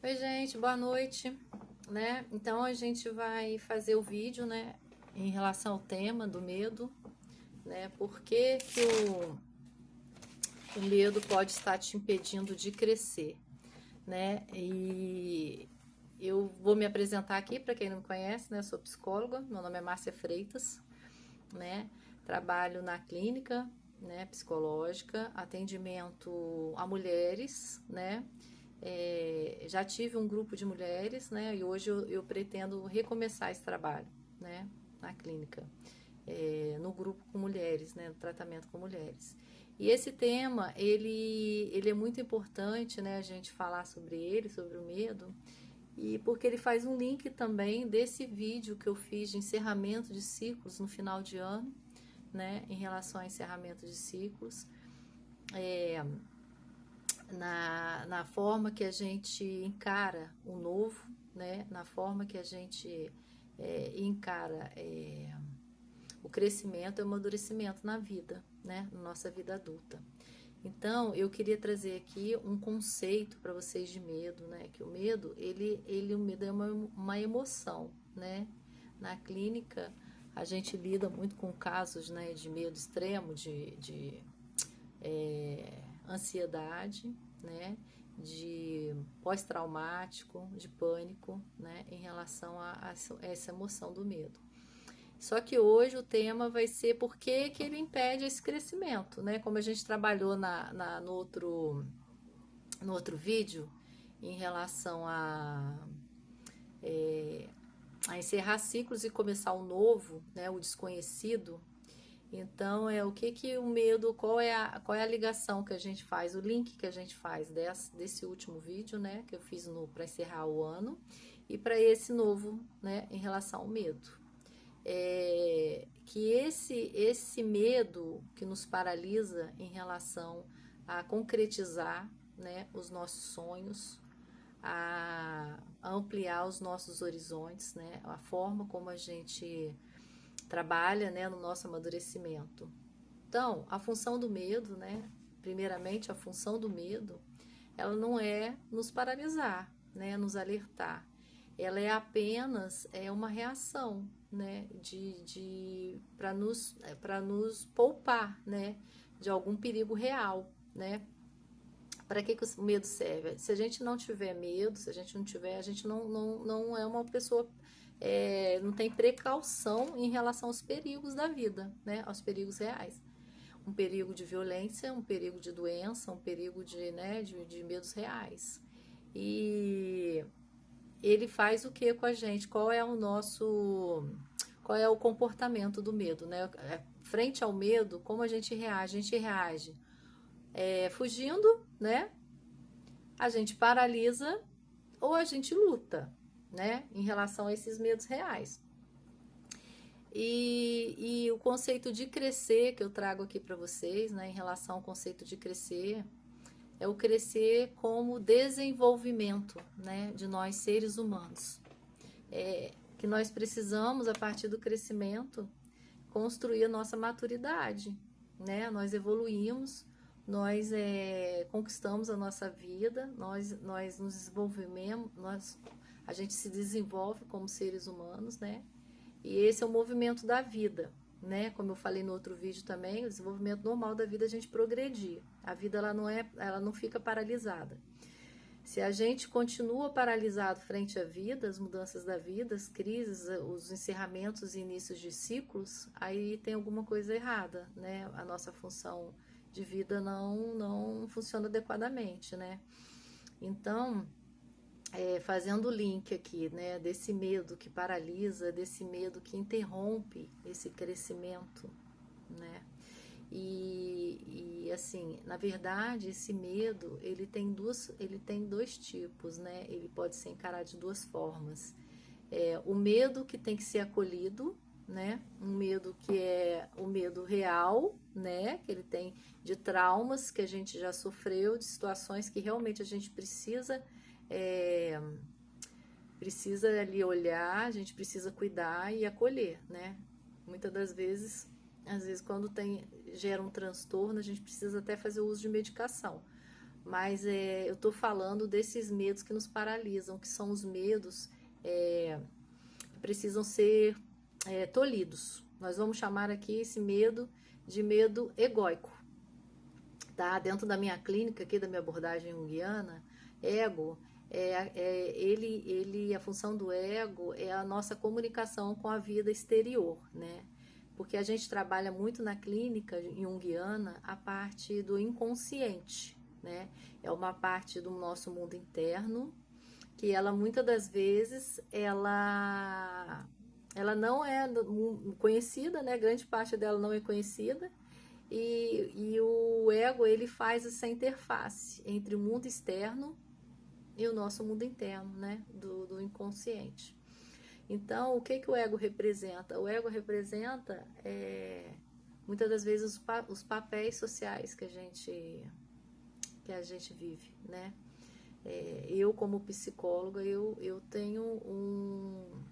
Oi, gente, boa noite, né? Então a gente vai fazer o vídeo, né, em relação ao tema do medo, né? Por que que o medo pode estar te impedindo de crescer, né? E eu vou me apresentar aqui para quem não me conhece, né? Eu sou psicóloga, meu nome é Márcia Freitas, né? Trabalho na clínica, né, psicológica, atendimento a mulheres, né? Já tive um grupo de mulheres, né? E hoje eu pretendo recomeçar esse trabalho, né? Na clínica, no grupo com mulheres, né? No tratamento com mulheres. E esse tema, ele é muito importante, né? A gente falar sobre ele, sobre o medo, e porque ele faz um link também desse vídeo que eu fiz de encerramento de ciclos no final de ano, né? Em relação ao encerramento de ciclos. Na forma que a gente encara o novo, né? Na forma que a gente encara o crescimento e o amadurecimento na vida, né? Na nossa vida adulta. Então, eu queria trazer aqui um conceito para vocês de medo, né? Que o medo, o medo é uma emoção, né? Na clínica, a gente lida muito com casos, né, de medo extremo, de ansiedade, né, de pós-traumático, de pânico, né, em relação a essa emoção do medo. Só que hoje o tema vai ser por que que ele impede esse crescimento, né? Como a gente trabalhou no outro vídeo em relação a encerrar ciclos e começar o novo, né, o desconhecido. Então, o que que o medo, qual é a ligação que a gente faz, o link que a gente faz desse último vídeo, né, que eu fiz para encerrar o ano, e para esse novo, né, em relação ao medo. Que esse medo que nos paralisa em relação a concretizar, né, os nossos sonhos, a ampliar os nossos horizontes, né, a forma como a gente trabalha, né, no nosso amadurecimento. Então, a função do medo, né, primeiramente a função do medo, ela não é nos paralisar, né, nos alertar. Ela é apenas uma reação, né, para nos poupar, né, de algum perigo real, né? Para que o medo serve? Se a gente não tiver medo, se a gente não tiver, a gente não é uma pessoa, não tem precaução em relação aos perigos da vida, né? Aos perigos reais. Um perigo de violência, um perigo de doença, um perigo de medos reais. E ele faz o que com a gente? Qual é o comportamento do medo, né? Frente ao medo, como a gente reage? A gente reage fugindo, né? A gente paralisa ou a gente luta, né? Em relação a esses medos reais. E o conceito de crescer que eu trago aqui para vocês, né? Em relação ao conceito de crescer, é o crescer como desenvolvimento, né? De nós seres humanos. Que nós precisamos, a partir do crescimento, construir a nossa maturidade, né? Nós evoluímos, nós conquistamos a nossa vida, nós nos desenvolvemos, a gente se desenvolve como seres humanos, né? E esse é o movimento da vida, né? Como eu falei no outro vídeo também, o desenvolvimento normal da vida é a gente progredir. A vida ela não fica paralisada. Se a gente continua paralisado frente à vida, as mudanças da vida, as crises, os encerramentos e inícios de ciclos, aí tem alguma coisa errada, né? A nossa função de vida não funciona adequadamente, né? Então, fazendo o link aqui, né, desse medo que paralisa, desse medo que interrompe esse crescimento, né? Assim, na verdade, esse medo, ele tem dois tipos, né? Ele pode ser encarado de duas formas. O medo que tem que ser acolhido, né? Um medo que é o medo real, né? Que ele tem de traumas que a gente já sofreu, de situações que realmente a gente precisa ali olhar, a gente precisa cuidar e acolher, né? Muitas das vezes, às vezes quando gera um transtorno, a gente precisa até fazer uso de medicação. mas eu estou falando desses medos que nos paralisam, que são os medos que precisam ser tolhidos. Nós vamos chamar aqui esse medo de medo egóico. Tá? Dentro da minha clínica, aqui da minha abordagem junguiana, ego, a função do ego é a nossa comunicação com a vida exterior, né? Porque a gente trabalha muito na clínica junguiana a parte do inconsciente, né? É uma parte do nosso mundo interno que ela muitas das vezes ela não é conhecida, né? Grande parte dela não é conhecida. E o ego, ele faz essa interface entre o mundo externo e o nosso mundo interno, né? Do inconsciente. Então, o que o ego representa? O ego representa, muitas das vezes, os papéis sociais que a gente vive, né? Eu, como psicóloga, eu tenho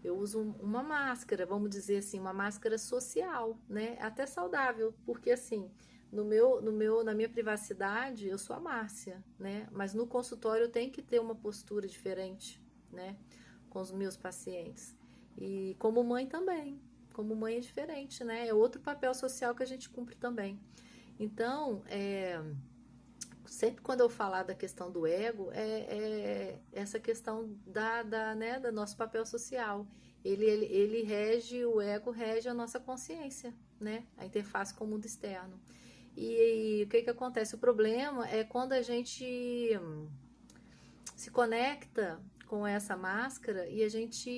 eu uso uma máscara, vamos dizer assim, uma máscara social, né? Até saudável, porque assim, na minha privacidade, eu sou a Márcia, né? Mas no consultório eu tenho que ter uma postura diferente, né? Com os meus pacientes. E como mãe também. Como mãe é diferente, né? É outro papel social que a gente cumpre também. Então, sempre quando eu falar da questão do ego, essa questão né, do nosso papel social. Ele rege, o ego rege a nossa consciência, né? A interface com o mundo externo. E o que acontece? O problema é quando a gente se conecta com essa máscara e a gente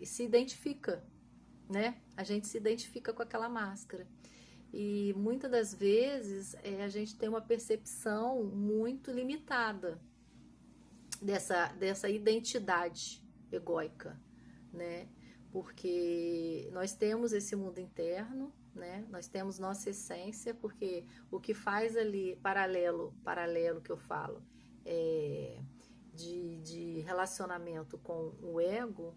se identifica, né? A gente se identifica com aquela máscara. E muitas das vezes a gente tem uma percepção muito limitada dessa identidade egóica, né? Porque nós temos esse mundo interno, né? Nós temos nossa essência, porque o que faz ali, paralelo que eu falo, de relacionamento com o ego,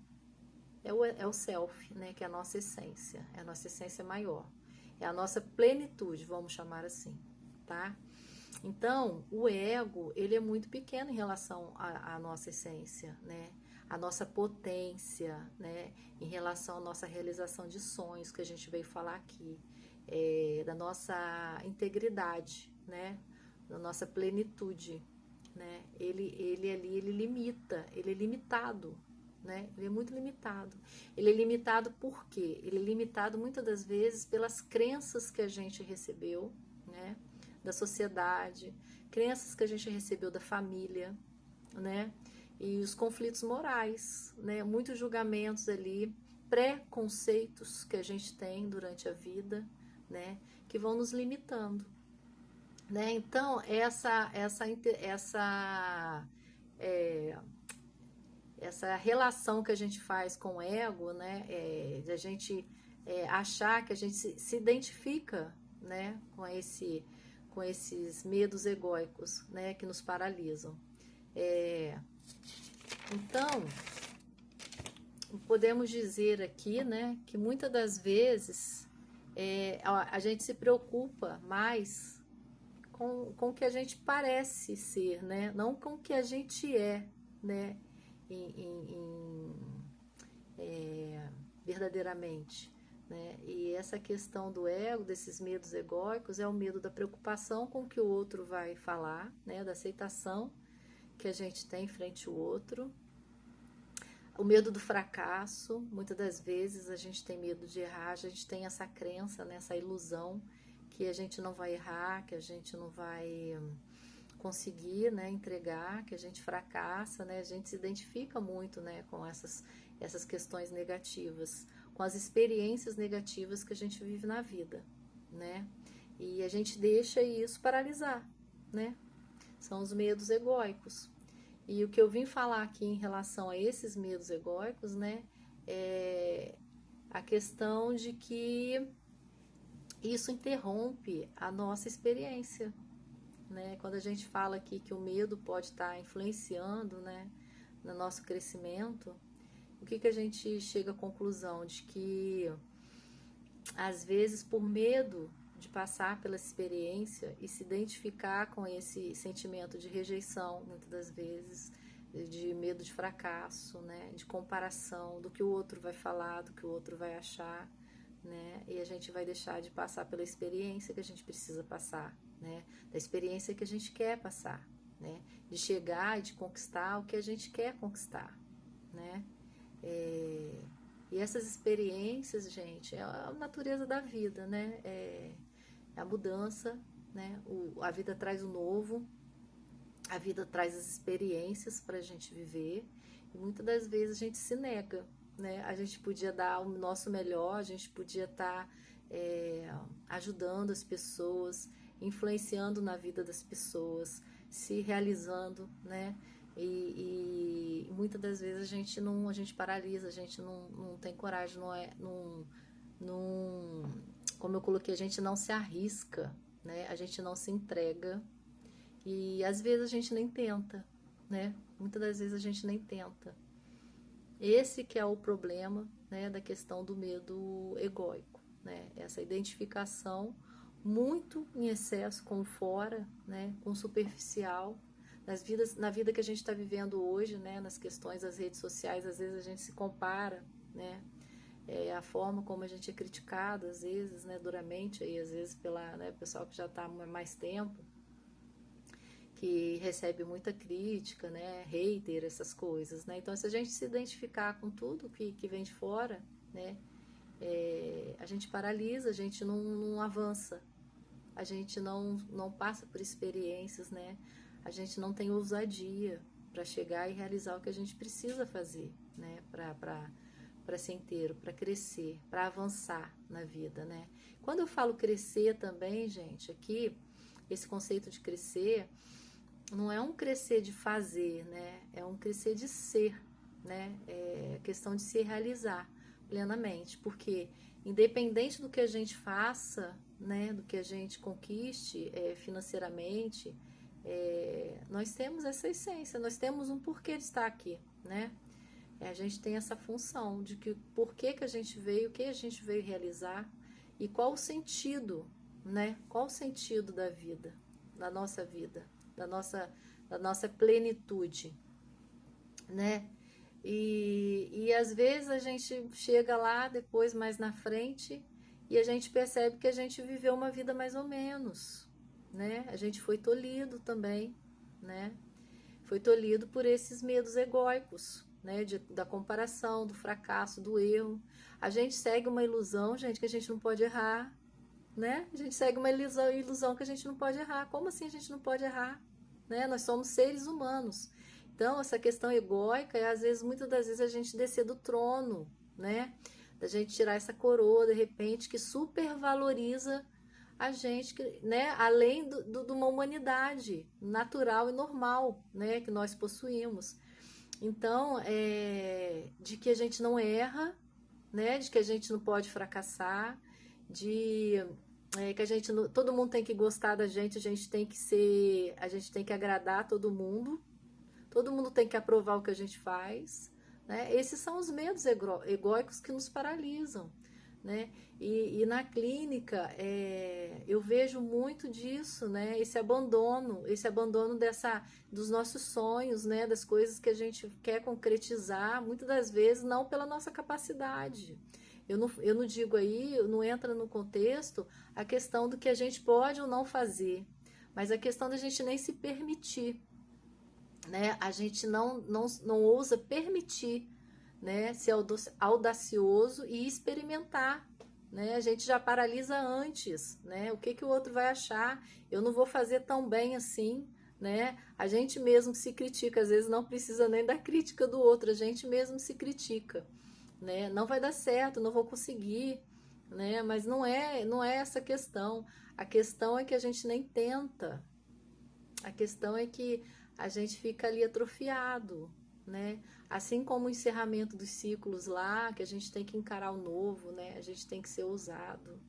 é o self, né? Que é a nossa essência, é a nossa essência maior. É a nossa plenitude, vamos chamar assim, tá? Então, o ego, ele é muito pequeno em relação à nossa essência, né? A nossa potência, né? Em relação à nossa realização de sonhos, que a gente veio falar aqui, da nossa integridade, né? Da nossa plenitude, né? Ele limita, ele é limitado, né? Ele é muito limitado. Ele é limitado por quê? Ele é limitado muitas das vezes pelas crenças que a gente recebeu, né? Da sociedade, crenças que a gente recebeu da família, né? E os conflitos morais, né? Muitos julgamentos ali, preconceitos que a gente tem durante a vida, né? Que vão nos limitando, né? Então essa relação que a gente faz com o ego, né, de a gente achar que a gente se identifica, né, com esses medos egóicos, né, que nos paralisam. Então, podemos dizer aqui, né, que muitas das vezes a gente se preocupa mais com o que a gente parece ser, né, não com o que a gente né, verdadeiramente, né? E essa questão do ego, desses medos egóicos, é o medo da preocupação com o que o outro vai falar, né? Da aceitação que a gente tem frente ao outro, o medo do fracasso. Muitas das vezes a gente tem medo de errar, a gente tem essa crença, né? Essa ilusão que a gente não vai errar, que a gente não vai conseguir, né, entregar, que a gente fracassa, né, a gente se identifica muito, né, com essas questões negativas, com as experiências negativas que a gente vive na vida, né, e a gente deixa isso paralisar, né, são os medos egóicos. E o que eu vim falar aqui em relação a esses medos egóicos, né, é a questão de que isso interrompe a nossa experiência, né? Quando a gente fala aqui que o medo pode estar influenciando, né, no nosso crescimento, o que a gente chega à conclusão? De que, às vezes, por medo de passar pela experiência e se identificar com esse sentimento de rejeição, muitas das vezes, de medo de fracasso, né, de comparação, do que o outro vai falar, do que o outro vai achar, né, e a gente vai deixar de passar pela experiência que a gente precisa passar, né, da experiência que a gente quer passar, né, de chegar e de conquistar o que a gente quer conquistar, né. E essas experiências, gente, é a natureza da vida, né? É a mudança, né? A vida traz o novo, a vida traz as experiências para a gente viver, e muitas das vezes a gente se nega, né? A gente podia dar o nosso melhor, a gente podia estar ajudando as pessoas, influenciando na vida das pessoas, se realizando, né? E muitas das vezes a gente paralisa, a gente não tem coragem, como eu coloquei, a gente não se arrisca, né? A gente não se entrega e às vezes a gente nem tenta, né? Muitas das vezes a gente nem tenta. Esse que é o problema, né, da questão do medo egóico, né? Essa identificação muito em excesso com o fora, né, com o superficial, na vida que a gente está vivendo hoje, né, nas questões das redes sociais, às vezes a gente se compara, né, a forma como a gente é criticado, às vezes, né, duramente, aí, às vezes pela, né, pessoal que já está há mais tempo, que recebe muita crítica, né, hater, essas coisas, né, então se a gente se identificar com tudo que vem de fora, né, a gente paralisa, a gente não avança, a gente não passa por experiências, né, a gente não tem ousadia para chegar e realizar o que a gente precisa fazer, né, para ser inteiro, para crescer, para avançar na vida, né. Quando eu falo crescer também, gente, aqui, esse conceito de crescer, não é um crescer de fazer, né, é um crescer de ser, né, é questão de se realizar plenamente, porque independente do que a gente faça, né, do que a gente conquiste financeiramente, nós temos essa essência, nós temos um porquê de estar aqui, né? A gente tem essa função de que porquê que a gente veio, o que a gente veio realizar e qual o sentido, né? Qual o sentido da vida, da nossa vida, da nossa plenitude, né? E às vezes a gente chega lá depois, mais na frente, e a gente percebe que a gente viveu uma vida mais ou menos, né? A gente foi tolhido também, né? Foi tolhido por esses medos egóicos, né? Da comparação, do fracasso, do erro. A gente segue uma ilusão, gente, que a gente não pode errar, né? A gente segue uma ilusão que a gente não pode errar. Como assim a gente não pode errar? Né? Nós somos seres humanos. Então, essa questão egóica é, às vezes, muitas das vezes, a gente descer do trono, né? Da gente tirar essa coroa, de repente, que supervaloriza a gente, né? Além de uma humanidade natural e normal, né? Que nós possuímos. Então, de que a gente não erra, né? De que a gente não pode fracassar, que a gente todo mundo tem que gostar da gente, a gente tem que agradar todo mundo tem que aprovar o que a gente faz, né? Esses são os medos egóicos que nos paralisam, né? E na clínica eu vejo muito disso, né? Esse abandono dos nossos sonhos, né? Das coisas que a gente quer concretizar, muitas das vezes não pela nossa capacidade. Eu não digo aí, não entra no contexto a questão do que a gente pode ou não fazer, mas a questão da gente nem se permitir, né? A gente não ousa permitir, né? Ser audacioso e experimentar, né? A gente já paralisa antes, né? O que o outro vai achar? Eu não vou fazer tão bem assim, né? A gente mesmo se critica, às vezes não precisa nem da crítica do outro, a gente mesmo se critica, né? Não vai dar certo, não vou conseguir, né? Mas não é essa a questão. A questão é que a gente nem tenta. A questão é que a gente fica ali atrofiado, né? Assim como o encerramento dos ciclos lá, que a gente tem que encarar o novo, né? A gente tem que ser ousado,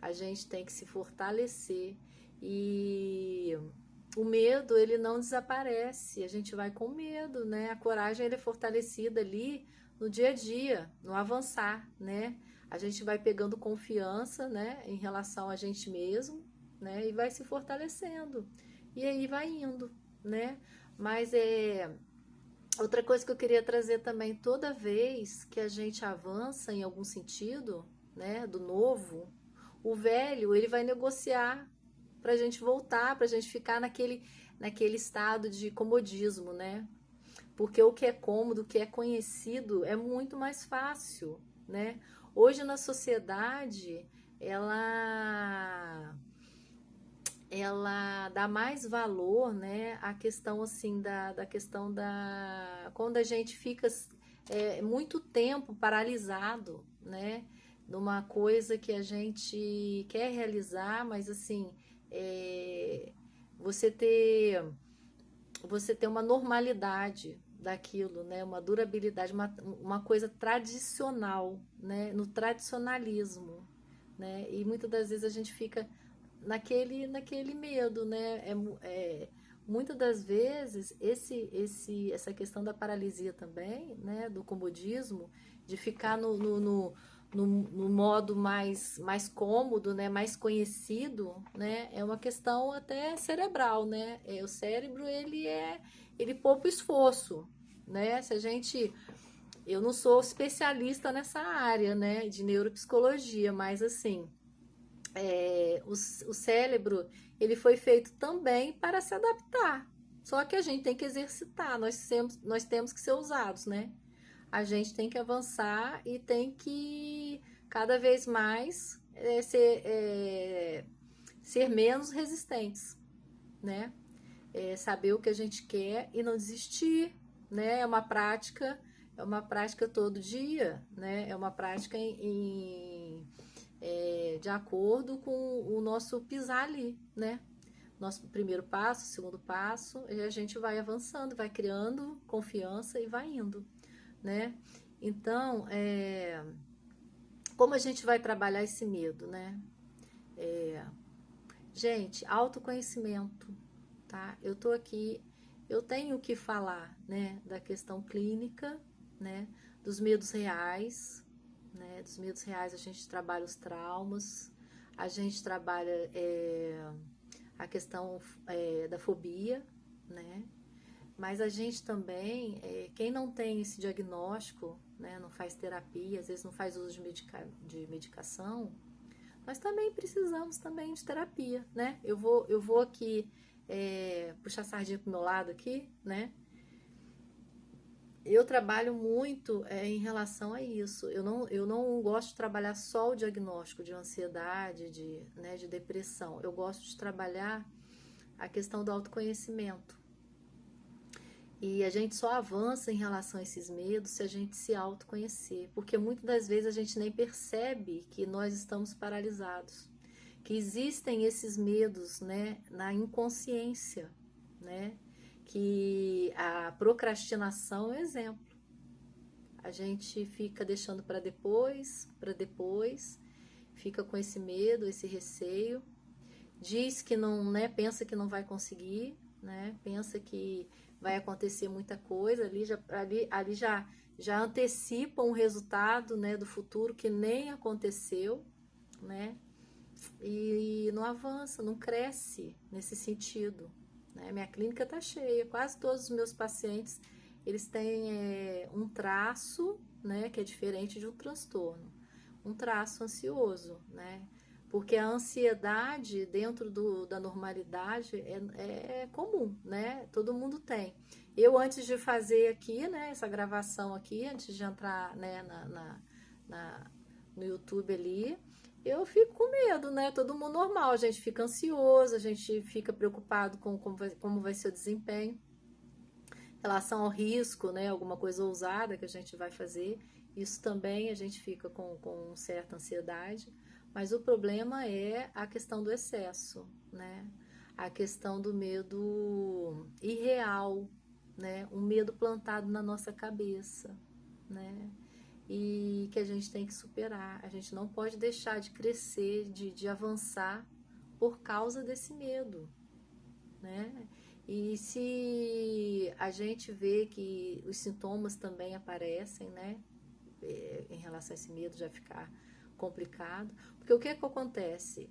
a gente tem que se fortalecer e o medo, ele não desaparece, a gente vai com medo, né? A coragem, ele é fortalecida ali no dia a dia, no avançar, né? a gente vai pegando confiança, né, em relação a gente mesmo, né, e vai se fortalecendo. E aí vai indo, né? Mas outra coisa que eu queria trazer também, toda vez que a gente avança em algum sentido, né, do novo, o velho, ele vai negociar para a gente voltar, para a gente ficar naquele estado de comodismo, né? Porque o que é cômodo, o que é conhecido, é muito mais fácil, né? Hoje na sociedade, ela dá mais valor, né, à questão assim da questão da quando a gente fica muito tempo paralisado, né, numa coisa que a gente quer realizar, mas assim é, você ter você ter uma normalidade daquilo, né, uma durabilidade, uma coisa tradicional, né, no tradicionalismo, né, e muitas das vezes a gente fica naquele medo, né? Muitas das vezes essa questão da paralisia também, né? Do comodismo, de ficar no modo mais cômodo, né? Mais conhecido, né? É uma questão até cerebral, né? O cérebro ele poupa esforço, né? Se a gente eu não sou especialista nessa área, né? De neuropsicologia, mas assim o cérebro ele foi feito também para se adaptar. Só que a gente tem que exercitar, nós temos que ser usados, né? A gente tem que avançar e tem que cada vez mais ser menos resistentes, né? Saber o que a gente quer e não desistir, né? É uma prática todo dia, né? É uma prática de acordo com o nosso pisar ali, né? Nosso primeiro passo, segundo passo, e a gente vai avançando, vai criando confiança e vai indo, né? Então, como a gente vai trabalhar esse medo, né? Gente, autoconhecimento, tá? Eu tô aqui, eu tenho que falar, né, da questão clínica, né, dos medos reais, né, dos medos reais a gente trabalha os traumas, a gente trabalha a questão da fobia, né, mas a gente também, quem não tem esse diagnóstico, né, não faz terapia, às vezes não faz uso de medicação, nós também precisamos também de terapia, né? Eu vou aqui puxar a sardinha pro meu lado aqui, né? Eu trabalho muito em relação a isso. Eu não gosto de trabalhar só o diagnóstico de ansiedade, né, de depressão. Eu gosto de trabalhar a questão do autoconhecimento. E a gente só avança em relação a esses medos se a gente se autoconhecer, porque muitas das vezes a gente nem percebe que nós estamos paralisados, que existem esses medos, né, na inconsciência, né, que a procrastinação é um exemplo. A gente fica deixando para depois, fica com esse medo, esse receio, diz que não, né, pensa que não vai conseguir, né, pensa que vai acontecer muita coisa, ali já antecipa um resultado, né, do futuro que nem aconteceu, né, e não avança, não cresce nesse sentido, né. Minha clínica tá cheia, quase todos os meus pacientes, eles têm um traço, né, que é diferente de um transtorno, um traço ansioso, né, porque a ansiedade dentro da normalidade é comum, né? Todo mundo tem. Eu, antes de fazer aqui, né, essa gravação aqui, antes de entrar, né, no YouTube ali, eu fico com medo, né? Todo mundo normal, a gente fica ansioso, a gente fica preocupado com como vai ser o desempenho, em relação ao risco, né? Alguma coisa ousada que a gente vai fazer. Isso também a gente fica com certa ansiedade. Mas o problema é a questão do excesso, né? A questão do medo irreal, né? Um medo plantado na nossa cabeça, né? E que a gente tem que superar. A gente não pode deixar de crescer, de avançar por causa desse medo, né? E se a gente vê que os sintomas também aparecem, né? Em relação a esse medo já ficar complicado, porque o que que acontece?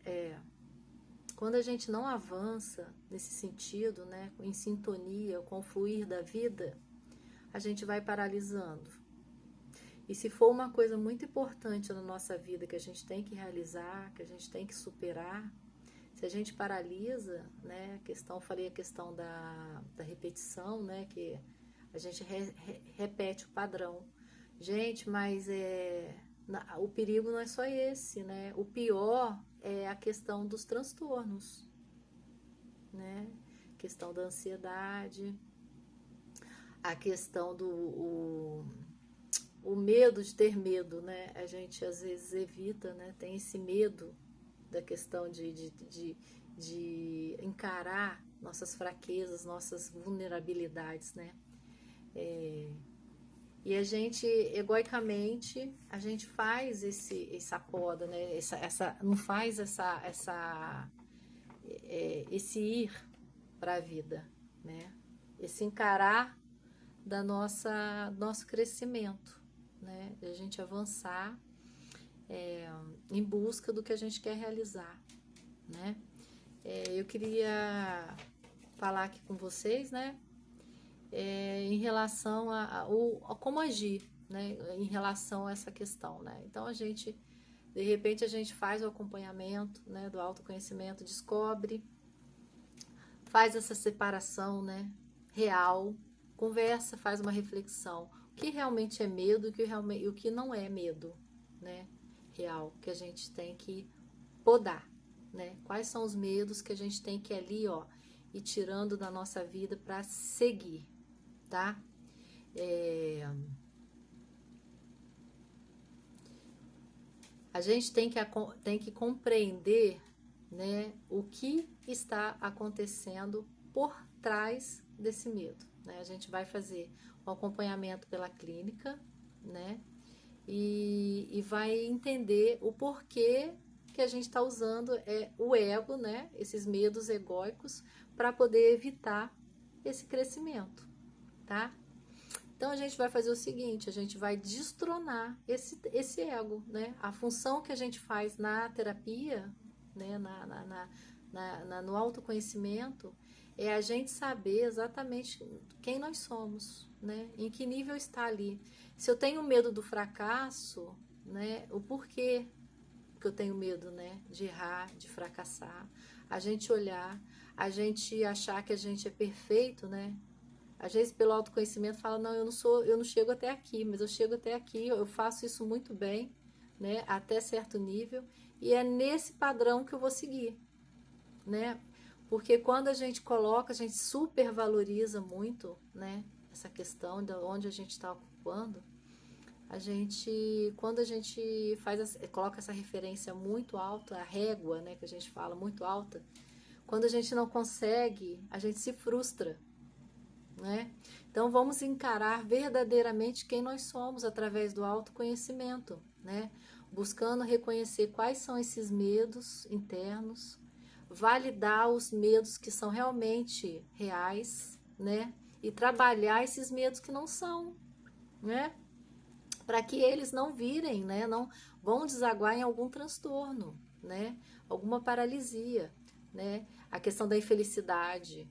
Quando a gente não avança nesse sentido, né, em sintonia com o fluir da vida, a gente vai paralisando. E se for uma coisa muito importante na nossa vida que a gente tem que realizar, que a gente tem que superar, se a gente paralisa, né, falei a questão da repetição, né, que a gente repete o padrão. Gente, mas o perigo não é só esse, né? O pior é a questão dos transtornos, né? A questão da ansiedade, a questão o medo de ter medo, né? A gente às vezes evita, né? Tem esse medo da questão de encarar nossas fraquezas, nossas vulnerabilidades, né? E a gente, egoicamente, a gente faz essa poda, né? Não faz esse ir para a vida, né? Esse encarar nosso crescimento, né? De a gente avançar em busca do que a gente quer realizar, né? Eu queria falar aqui com vocês, né? Em relação a como agir, né? Em relação a essa questão, né? Então de repente a gente faz o acompanhamento, né, do autoconhecimento, descobre, faz essa separação, né, real, conversa, faz uma reflexão, o que realmente é medo e o que não é medo, né, real, que a gente tem que podar, né? Quais são os medos que a gente tem que ali, ó, ir tirando da nossa vida para seguir, tá? A gente tem que compreender, né, o que está acontecendo por trás desse medo, né? A gente vai fazer o acompanhamento pela clínica, né? E vai entender o porquê que a gente está usando o ego, né? Esses medos egóicos para poder evitar esse crescimento, tá? Então a gente vai fazer o seguinte, a gente vai destronar esse ego, né? A função que a gente faz na terapia, né? No autoconhecimento, é a gente saber exatamente quem nós somos, né? Em que nível está ali. Se eu tenho medo do fracasso, né? O porquê que eu tenho medo, né? De errar, de fracassar. A gente olhar, a gente achar que a gente é perfeito, né? Às vezes pelo autoconhecimento fala, não, eu não chego até aqui, mas eu chego até aqui, eu faço isso muito bem, né, até certo nível, e é nesse padrão que eu vou seguir, né? Porque quando a gente coloca, a gente supervaloriza muito, né, essa questão de onde a gente está ocupando, quando a gente coloca essa referência muito alta, a régua, né, que a gente fala, muito alta, quando a gente não consegue, a gente se frustra, né? Então vamos encarar verdadeiramente quem nós somos através do autoconhecimento, né? Buscando reconhecer quais são esses medos internos, validar os medos que são realmente reais, né? E trabalhar esses medos que não são, né? Para que eles não virem, né? Não vão desaguar em algum transtorno, né? Alguma paralisia, né? A questão da infelicidade,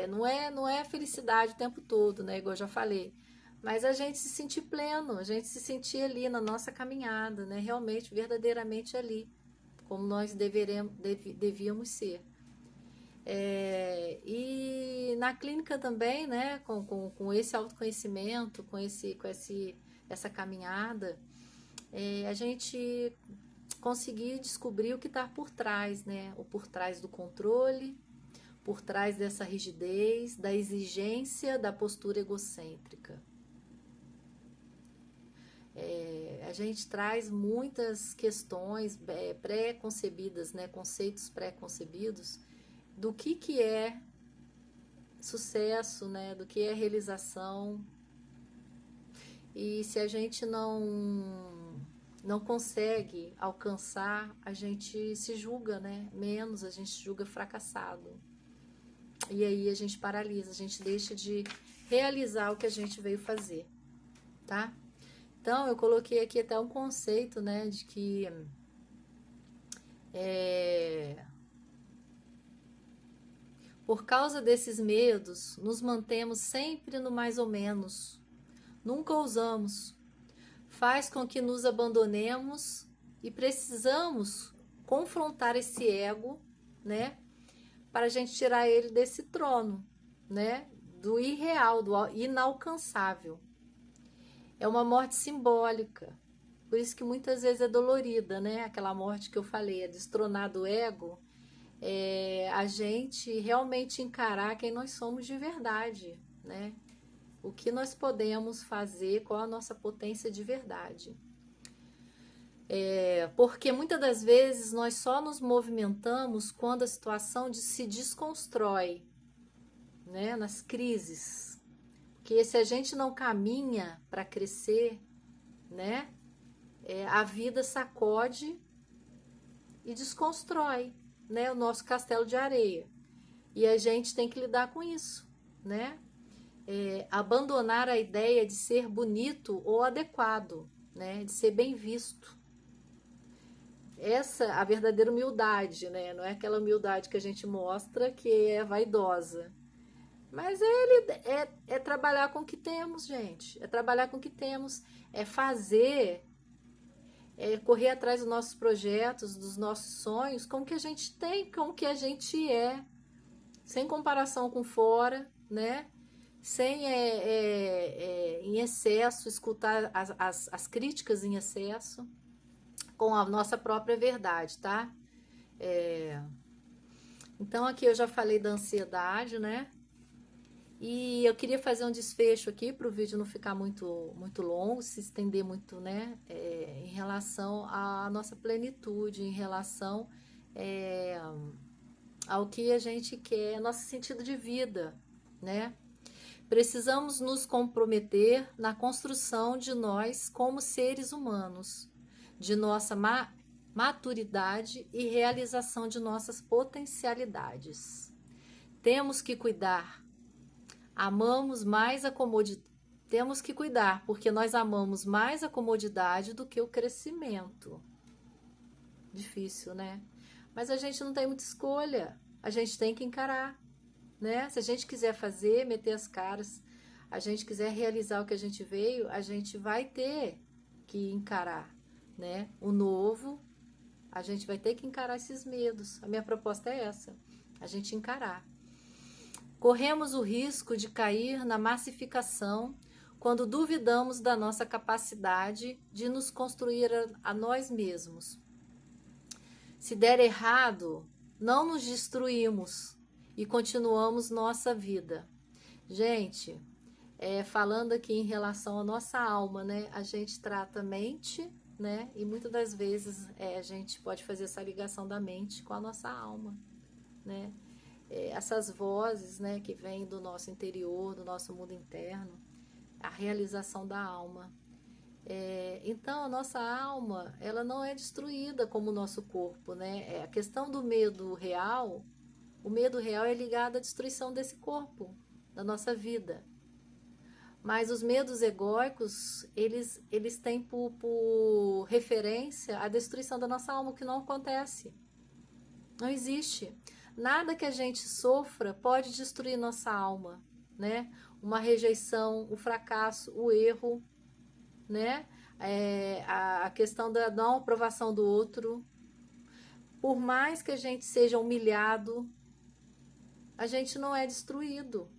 não é felicidade o tempo todo, né? Igual eu já falei. Mas a gente se sentir pleno, a gente se sentir ali na nossa caminhada, né? Realmente, verdadeiramente ali, como nós devíamos ser. E na clínica também, né? Com esse autoconhecimento, com essa caminhada, a gente conseguir descobrir o que está por trás, né? O por trás do controle, por trás dessa rigidez, da exigência, da postura egocêntrica. A gente traz muitas questões pré-concebidas, né, conceitos pré-concebidos do que é sucesso, né, do que é realização. E se a gente não consegue alcançar, a gente se julga, né, menos, a gente julga fracassado. E aí a gente paralisa, a gente deixa de realizar o que a gente veio fazer, tá? Então, eu coloquei aqui até um conceito, né, de que por causa desses medos, nos mantemos sempre no mais ou menos, nunca ousamos. Faz com que nos abandonemos e precisamos confrontar esse ego, né, para a gente tirar ele desse trono, né, do irreal, do inalcançável. É uma morte simbólica, por isso que muitas vezes é dolorida, né, aquela morte que eu falei, é destronar do ego, a gente realmente encarar quem nós somos de verdade, né, o que nós podemos fazer, qual a nossa potência de verdade. Porque muitas das vezes nós só nos movimentamos quando a situação se desconstrói, né, nas crises. Porque se a gente não caminha para crescer, né, a vida sacode e desconstrói, né, o nosso castelo de areia. E a gente tem que lidar com isso, né? Abandonar a ideia de ser bonito ou adequado, né, de ser bem visto. Essa é a verdadeira humildade, né? Não é aquela humildade que a gente mostra que é vaidosa. Mas é trabalhar com o que temos, gente. É trabalhar com o que temos. É fazer, correr atrás dos nossos projetos, dos nossos sonhos, com o que a gente tem, com o que a gente é. Sem comparação com fora, né? Sem em excesso, escutar as críticas em excesso, com a nossa própria verdade, tá? Então aqui eu já falei da ansiedade, né? E eu queria fazer um desfecho aqui para o vídeo não ficar muito longo, se estender muito, né? Em relação à nossa plenitude, em relação ao que a gente quer, nosso sentido de vida, né? Precisamos nos comprometer na construção de nós como seres humanos, de nossa maturidade e realização de nossas potencialidades. Temos que cuidar. Amamos mais a comodidade. Temos que cuidar, porque nós amamos mais a comodidade do que o crescimento. Difícil, né? Mas a gente não tem muita escolha. A gente tem que encarar, né? Se a gente quiser fazer, meter as caras, a gente quiser realizar o que a gente veio, a gente vai ter que encarar, né? O novo, a gente vai ter que encarar esses medos. A minha proposta é essa, a gente encarar. Corremos o risco de cair na massificação quando duvidamos da nossa capacidade de nos construir a nós mesmos. Se der errado, não nos destruímos e continuamos nossa vida. Gente, falando aqui em relação à nossa alma, né? A gente trata a mente, né? E muitas das vezes a gente pode fazer essa ligação da mente com a nossa alma, né? Essas vozes, né, que vêm do nosso interior, do nosso mundo interno, a realização da alma. Então, a nossa alma, ela não é destruída como o nosso corpo, né? A questão do medo real, o medo real é ligado à destruição desse corpo, da nossa vida. Mas os medos egóicos, eles têm por referência a destruição da nossa alma, o que não acontece. Não existe. Nada que a gente sofra pode destruir nossa alma, né? Uma rejeição, o fracasso, o erro, né? A questão da não aprovação do outro. Por mais que a gente seja humilhado, a gente não é destruído.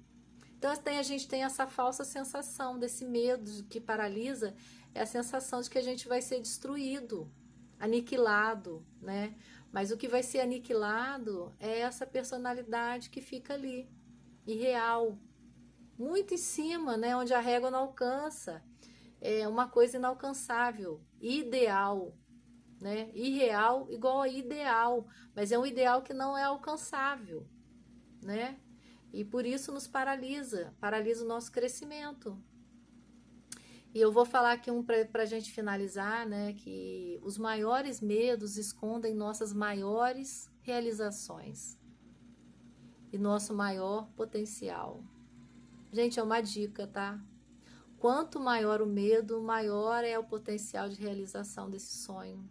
Então a gente tem essa falsa sensação desse medo que paralisa, é a sensação de que a gente vai ser destruído, aniquilado, né? Mas o que vai ser aniquilado é essa personalidade que fica ali, irreal, muito em cima, né? Onde a régua não alcança. É uma coisa inalcançável, ideal, né? Irreal igual a ideal, mas é um ideal que não é alcançável, né? E por isso nos paralisa o nosso crescimento. E eu vou falar aqui para a gente finalizar, né, que os maiores medos escondem nossas maiores realizações e nosso maior potencial. Gente, é uma dica, tá? Quanto maior o medo, maior é o potencial de realização desse sonho.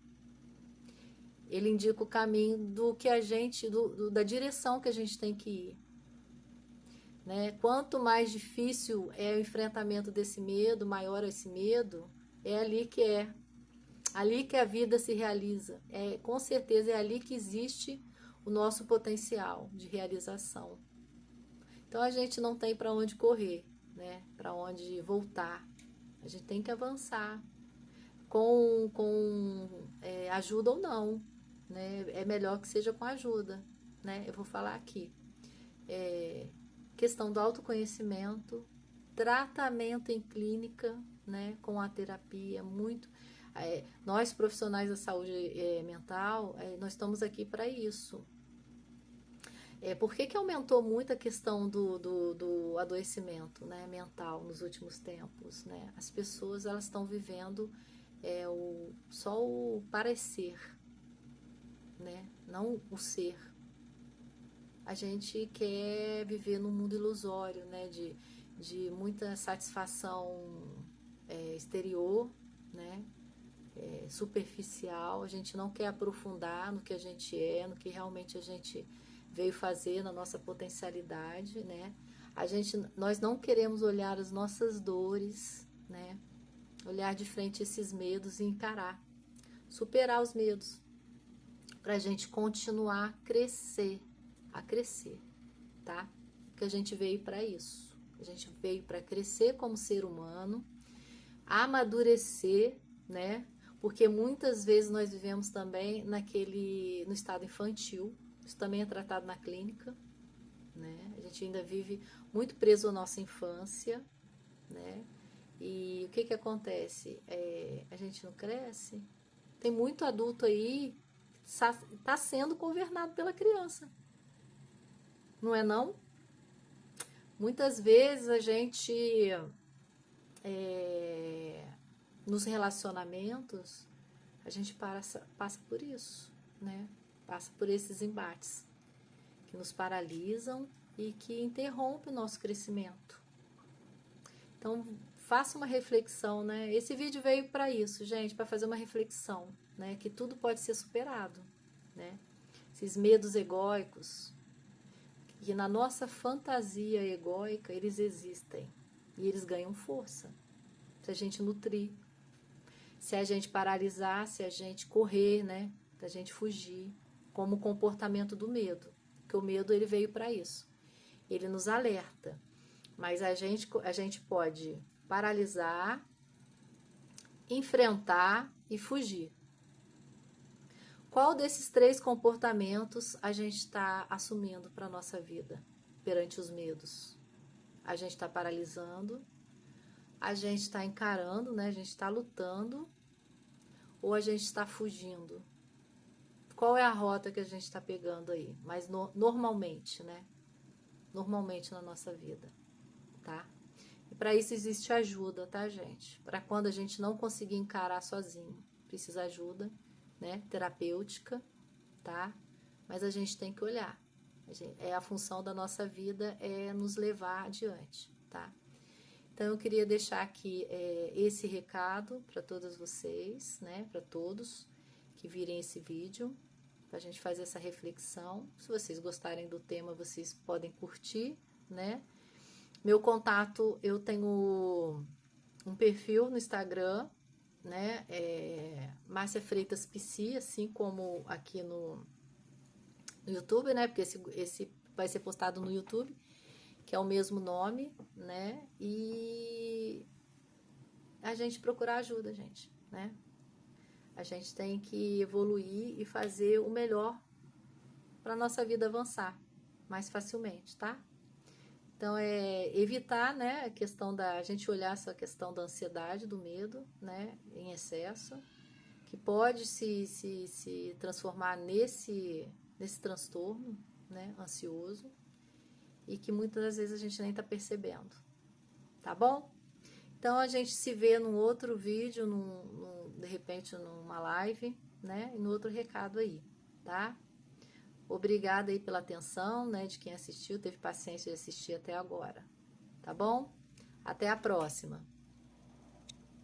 Ele indica o caminho do que a gente, da direção que a gente tem que ir. Né? Quanto mais difícil é o enfrentamento desse medo, maior é esse medo, é ali que a vida se realiza. Com certeza é ali que existe o nosso potencial de realização. Então a gente não tem para onde correr, né? Para onde voltar. A gente tem que avançar com ajuda ou não, né? É melhor que seja com ajuda, né? Eu vou falar aqui. Questão do autoconhecimento, tratamento em clínica, né? Com a terapia, muito. Nós profissionais da saúde mental, nós estamos aqui para isso. Por que aumentou muito a questão do adoecimento, né, mental nos últimos tempos? Né? As pessoas elas estão vivendo só o parecer, né? Não o ser. A gente quer viver num mundo ilusório, né? De muita satisfação exterior, né? Superficial. A gente não quer aprofundar no que a gente no que realmente a gente veio fazer, na nossa potencialidade, né? Nós não queremos olhar as nossas dores, né? Olhar de frente esses medos e encarar, superar os medos, para a gente continuar a crescer, tá? Porque a gente veio para isso. A gente veio para crescer como ser humano, amadurecer, né? Porque muitas vezes nós vivemos também no estado infantil. Isso também é tratado na clínica, né? A gente ainda vive muito preso à nossa infância, né? E o que acontece? A gente não cresce. Tem muito adulto aí que está sendo governado pela criança. Não é não? Muitas vezes a gente, nos relacionamentos, a gente passa por isso, né? Passa por esses embates que nos paralisam e que interrompem o nosso crescimento. Então, faça uma reflexão, né? Esse vídeo veio para isso, gente, para fazer uma reflexão, né? Que tudo pode ser superado, né? Esses medos egóicos, que na nossa fantasia egóica eles existem e eles ganham força se a gente nutrir, se a gente paralisar, se a gente correr, né? Se a gente fugir, como o comportamento do medo, que o medo ele veio para isso. Ele nos alerta, mas a gente pode paralisar, enfrentar e fugir. Qual desses 3 comportamentos a gente está assumindo para a nossa vida perante os medos? A gente está paralisando, a gente está encarando, né? A gente está lutando, ou a gente está fugindo? Qual é a rota que a gente está pegando aí? Mas normalmente, né? Normalmente na nossa vida, tá? E para isso existe ajuda, tá, gente? Para quando a gente não conseguir encarar sozinho, precisa ajuda, né? Terapêutica, tá? Mas a gente tem que olhar. A função da nossa vida é nos levar adiante, tá? Então eu queria deixar aqui esse recado para todas vocês, né? Para todos que virem esse vídeo, para a gente fazer essa reflexão. Se vocês gostarem do tema, vocês podem curtir, né? Meu contato, eu tenho um perfil no Instagram, né? Márcia Freitas Psi, assim como aqui no YouTube, né? Porque esse vai ser postado no YouTube, que é o mesmo nome, né? E a gente procurar ajuda, gente, né? A gente tem que evoluir e fazer o melhor para nossa vida avançar mais facilmente, tá? Então, evitar, né, a questão a gente olhar essa questão da ansiedade, do medo, né, em excesso, que pode se transformar nesse transtorno, né, ansioso, e que muitas das vezes a gente nem tá percebendo, tá bom? Então, a gente se vê num outro vídeo, de repente numa live, né? E no outro recado aí, tá? Obrigada aí pela atenção, né? De quem assistiu, teve paciência de assistir até agora, tá bom? Até a próxima!